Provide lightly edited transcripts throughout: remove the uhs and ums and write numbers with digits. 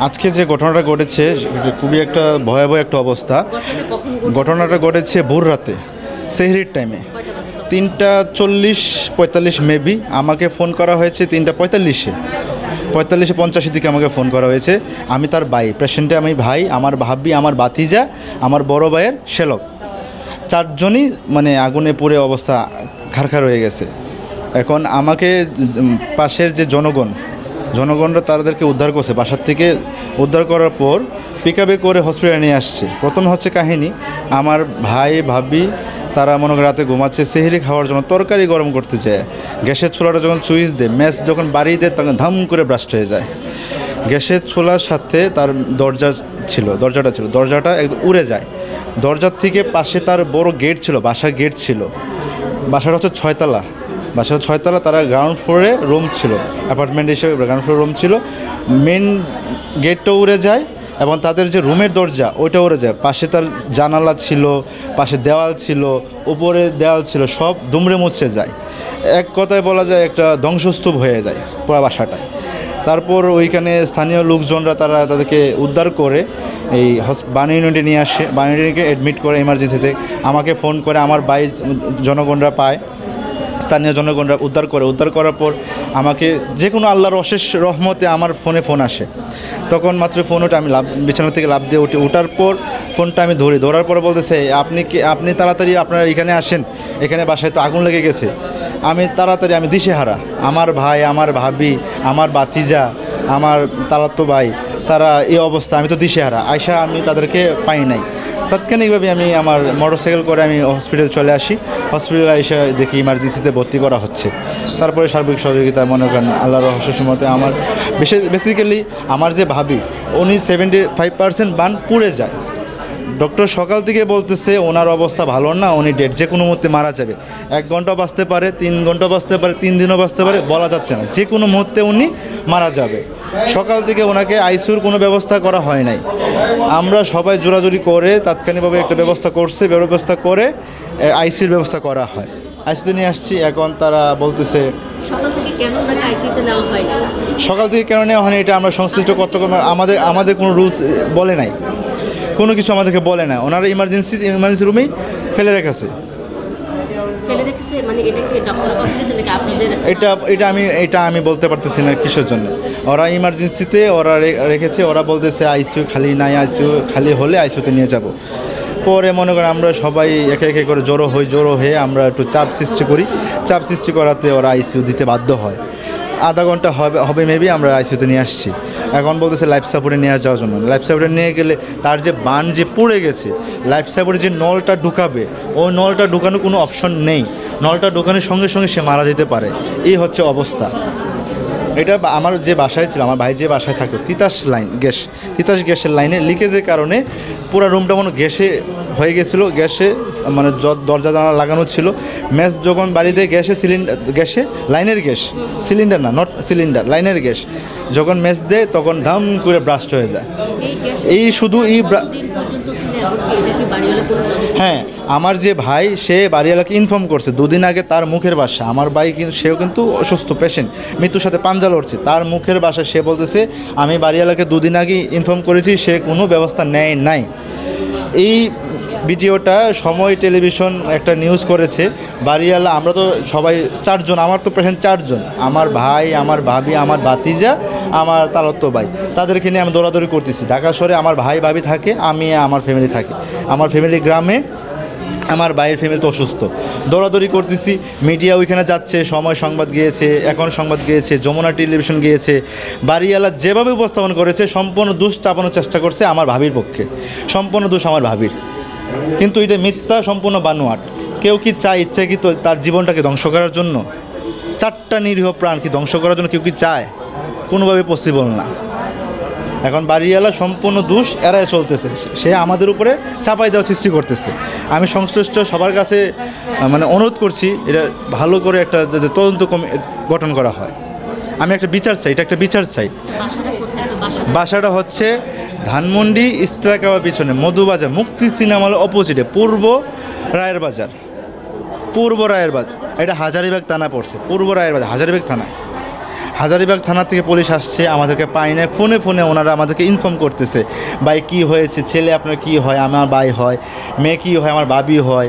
আজকে যে ঘটনাটা ঘটেছে খুবই একটা ভয়াবহ একটা অবস্থা। ঘটনাটা ঘটেছে ভোর রাতে, সেহরির টাইমে, 3:40-45 মেবি আমাকে ফোন করা হয়েছে। 3:45-এ 45-50 দিকে আমাকে ফোন করা হয়েছে। আমি তার ভাই, পেশেন্টে আমি ভাই, আমার ভাবি, আমার ভাতিজা, আমার বড় ভাইয়ের শ্যালক, চারজনই মানে আগুনে পুড়ে অবস্থা খারখার হয়ে গেছে। এখন আমাকে পাশের যে জনগণরা তাদেরকে উদ্ধার করছে, বাসার থেকে উদ্ধার করার পর পিকআপে করে হসপিটালে নিয়ে আসছে। প্রথম হচ্ছে কাহিনী, আমার ভাই ভাবি তারা মনে করে রাতে ঘুমাচ্ছে, সেহরি খাওয়ার জন্য তরকারি গরম করতে যায়, গ্যাসের চুলাটা যখন সুইচ দেয়, ম্যাচ যখন বাড়িয়ে দেয় তখন ধাম করে ব্রাস্ট হয়ে যায়। গ্যাসের চুলার সাথে তার দরজাটা ছিল, দরজাটা একদম উড়ে যায়। দরজার থেকে পাশে তার বড় গেট ছিল, বাসার গেট ছিল। বাসাটা হচ্ছে 6তলা, বাসার 6তলা, তারা গ্রাউন্ড ফ্লোরে রুম ছিল, অ্যাপার্টমেন্ট হিসেবে গ্রাউন্ড ফ্লোরে রুম ছিল। মেন গেটটা উড়ে যায় এবং তাদের যে রুমের দরজা ওইটা উড়ে যায়। পাশে তার জানালা ছিল, পাশে দেওয়াল ছিল, উপরে দেওয়াল ছিল, সব দুমড়ে মুচড়ে যায়। এক কথায় বলা যায় একটা ধ্বংসস্তূপ হয়ে যায় পুরো বাসাটা। তারপর ওইখানে স্থানীয় লোকজনরা তাদেরকে উদ্ধার করে এই বানি ইউনিটে নিয়ে আসে, বানি ইউনিটে অ্যাডমিট করে এমার্জেন্সিতে। আমাকে ফোন করে আমার ভাই জনগণরা পায়, স্থানীয় জনগণরা উদ্ধার করার পর আমাকে যে কোনো আল্লাহর অশেষ রহমতে আমার ফোন আসে। তখন মাত্র ফোন ওঠে, আমি বিছানা থেকে লাফ দিয়ে ওঠার পর ফোনটা আমি ধরার পরে বলতেছে, আপনি তাড়াতাড়ি আপনারা এখানে আসেন, এখানে বাসায় তো আগুন লেগে গেছে। আমি দিশেহারা, আমার ভাই, আমার ভাবি, আমার ভাতিজা, আমার তালাতো ভাই, তারা এই অবস্থা, আমি তো দিশেহারা। আয়সা আমি তাদেরকে পাই নাই। তাৎক্ষণিকভাবে আমি আমার মোটরসাইকেল করে আমি হসপিটাল চলে আসি। হসপিটালে এসে দেখি ইমার্জেন্সিতে ভর্তি করা হচ্ছে। তারপরে সার্বিক সহযোগিতা মনে করেন আল্লাহর রহস্যের মতে আমার বেসিক্যালি আমার যে ভাবি উনি 75% বান পুড়ে যায়। ডক্টর সকাল থেকে বলতেছে ওনার অবস্থা ভালো না, উনি ডেড, যে কোনো মুহূর্তে মারা যাবে। 1 ঘন্টা বাঁচতে পারে, 3 ঘন্টা বাঁচতে পারে, 3 দিনও বাঁচতে পারে, বলা যাচ্ছে না, যে কোনো মুহূর্তে উনি মারা যাবে। সকাল থেকে ওনাকে আইসিইউর কোনো ব্যবস্থা করা হয় নাই। আমরা সবাই জোরাজুরি করে তাৎক্ষণিকভাবে একটা ব্যবস্থা করে আইসিইউর ব্যবস্থা করা হয়। আইসিইউতে নিয়ে আসছি। এখন তারা বলতেছে সকাল থেকে কেন আইসিইউতে নেওয়া হয়নি? সকাল থেকে কেন নেওয়া হয়নি এটা আমরা সংশ্লিষ্ট কর্তৃপক্ষ আমাদের কোনো রুলস বলে নাই, কোনো কিছু আমাদেরকে বলে না। ওনারা ইমার্জেন্সি রুমেই ফেলে রেখেছে। মানে এটা আমি বলতে পারতেছি না কিসের জন্য। ওরা ইমার্জেন্সিতে রেখেছে। ওরা বলতেছে আইসিইউ খালি নাই, আইসিইউ খালি হলে আইসিইউতে নিয়ে যাব। পরে মনে করেন আমরা সবাই একে করে জড়ো হয়ে আমরা একটু চাপ সৃষ্টি করাতে ওরা আইসিইউ দিতে বাধ্য হয়। আধা ঘন্টা হবে মেবি আমরা আইসিইউতে নিয়ে আসছি। এখন বলতেছে লাইফ সাপোর্টে নিয়ে যাওয়ার জন্য। লাইফ সাপোর্টে নিয়ে গেলে তার যে বান যে পুড়ে গেছে, লাইফ সাপোর্টে যে নলটা ঢুকাবে, ওই নলটা ঢুকানোর কোনো অপশন নেই। নলটা ঢুকানোর সঙ্গে সঙ্গে সে মারা যেতে পারে, এই হচ্ছে অবস্থা। এটা আমার যে বাসায় ছিল, আমার ভাই যে বাসায় থাকতো, তিতাস গ্যাসের লাইনে লিকেজের কারণে পুরো রুমটা মনে গ্যাসে হয়ে গেছিলো। মানে দরজা জানালা লাগানো ছিল। ম্যাচ যখন বাড়িতে লাইনের গ্যাস, সিলিন্ডার না, নট সিলিন্ডার, লাইনের গ্যাস যখন ম্যাচ দেয় তখন ধাম করে ব্রাস্ট হয়ে যায়। হ্যাঁ, আমার যে ভাই সে বাড়িওয়ালাকে ইনফর্ম করছে 2 দিন আগে। তার মুখের ভাষা, আমার ভাই সেও কিন্তু অসুস্থ পেশেন্ট, মৃত্যুর সাথে পাঞ্জা লড়ছে। তার মুখের ভাষা সে বলতেছে আমি বাড়িওয়ালাকে 2 দিন আগে ইনফর্ম করেছি, সে কোনো ব্যবস্থা নেয় নাই। এই ভিডিওটা সময় টেলিভিশন একটা নিউজ করেছে। বাড়িওয়ালা, আমরা তো সবাই 4 জন, আমার তো পেশেন্ট 4 জন, আমার ভাই, আমার ভাবি, আমার ভাতিজা, আমার তালত্ব ভাই, তাদেরকে নিয়ে আমি দৌড়াদৌড়ি করতেছি। ঢাকা শহরে আমার ভাই ভাবি থাকে, আমি আমার ফ্যামিলি থাকে। আমার ফ্যামিলি গ্রামে, আমার ভাইয়ের ফ্যামিলি তো অসুস্থ। দৌড়াদৌড়ি করতেছি। মিডিয়া ওইখানে যাচ্ছে, সময় সংবাদ গিয়েছে, এখন সংবাদ গিয়েছে, যমুনা টেলিভিশন গিয়েছে। বাড়িওয়ালা যেভাবে উপস্থাপন করেছে সম্পূর্ণ দোষ চাপানোর চেষ্টা করছে আমার ভাবির পক্ষে। সম্পূর্ণ দোষ আমার ভাবির, কিন্তু এটা মিথ্যা, সম্পূর্ণ বানোয়াট। কেউ কি চায় ইচ্ছাকৃত তার জীবনটাকে ধ্বংস করার জন্য? 4টা নিরীহ প্রাণ কি ধ্বংস করার জন্য কেউ কি চায়? কোনোভাবে পসিবল না। এখন বাড়িওয়ালা সম্পূর্ণ দোষ এড়ায় চলতেছে, সে আমাদের উপরে চাপাই দেওয়ার সৃষ্টি করতেছে। আমি সংশ্লিষ্ট সবার কাছে মানে অনুরোধ করছি, এটা ভালো করে একটা যাতে তদন্ত গঠন করা হয়। আমি একটা বিচার চাই, এটা একটা বিচার চাই। বাসাটা হচ্ছে ধানমন্ডি স্ট্রাইকাওয়ার পিছনে মধুবাজার, মুক্তি সিনেমা হলের অপোজিটে, পূর্ব রায়ের বাজার। এটা হাজারীবাগ থানা পড়ছে, পূর্ব রায়ের বাজার, হাজারীবাগ থানা। হাজারীবাগ থানা থেকে পুলিশ আসছে, আমাদেরকে পাই না, ফোনে ফোনে ওনারা আমাদেরকে ইনফর্ম করতেছে, ভাই কী হয়েছে, ছেলে আপনার কী হয়, আমার ভাই হয়, মেয়ে কী হয়, আমার ভাবি হয়,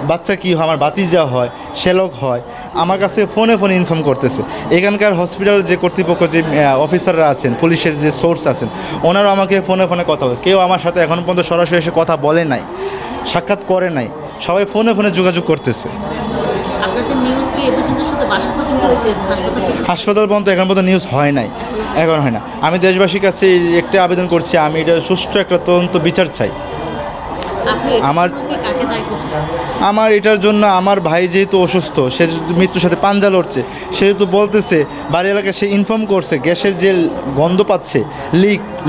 বাচ্চা কী হয়, আমার ভাতিজা হয়, শ্যালক হয়, আমার কাছে ফোনে ফোনে ইনফর্ম করতেছে। এখানকার হসপিটাল যে কর্তৃপক্ষ, যে অফিসাররা আছেন, পুলিশের যে সোর্স আছেন, ওনারা আমাকে ফোনে ফোনে কথা বলে। কেউ আমার সাথে এখনও পর্যন্ত সরাসরি এসে কথা বলে নাই, সাক্ষাৎ করে নাই, সবাই ফোনে ফোনে যোগাযোগ করতেছে। আপনাদের নিউজ কি এ পর্যন্ত শুধু বাসা পর্যন্ত হয়েছে, হাসপাতাল পর্যন্ত এখন পর্যন্ত নিউজ হয় নাই, এখন হয় না। আমি দেশবাসীর কাছে একটা আবেদন করছি, আমি এটা সুষ্ঠু একটা তদন্ত বিচার চাই। আমার এটার জন্য আমার ভাই যেহেতু অসুস্থ, সে মৃত্যুর সাথে পাঞ্জা লড়ছে, সেহেতু বলতেছে বাড়ি এলাকায় সে ইনফর্ম করছে, গ্যাসের যে গন্ধ পাচ্ছে,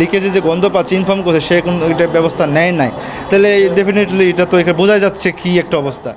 লিকেজে যে গন্ধ পাচ্ছে, ইনফর্ম করছে, সে কোনো এটা ব্যবস্থা নেয় নাই, তাহলে ডেফিনেটলি এটা তো এখানে বোঝা যাচ্ছে কী একটা অবস্থা।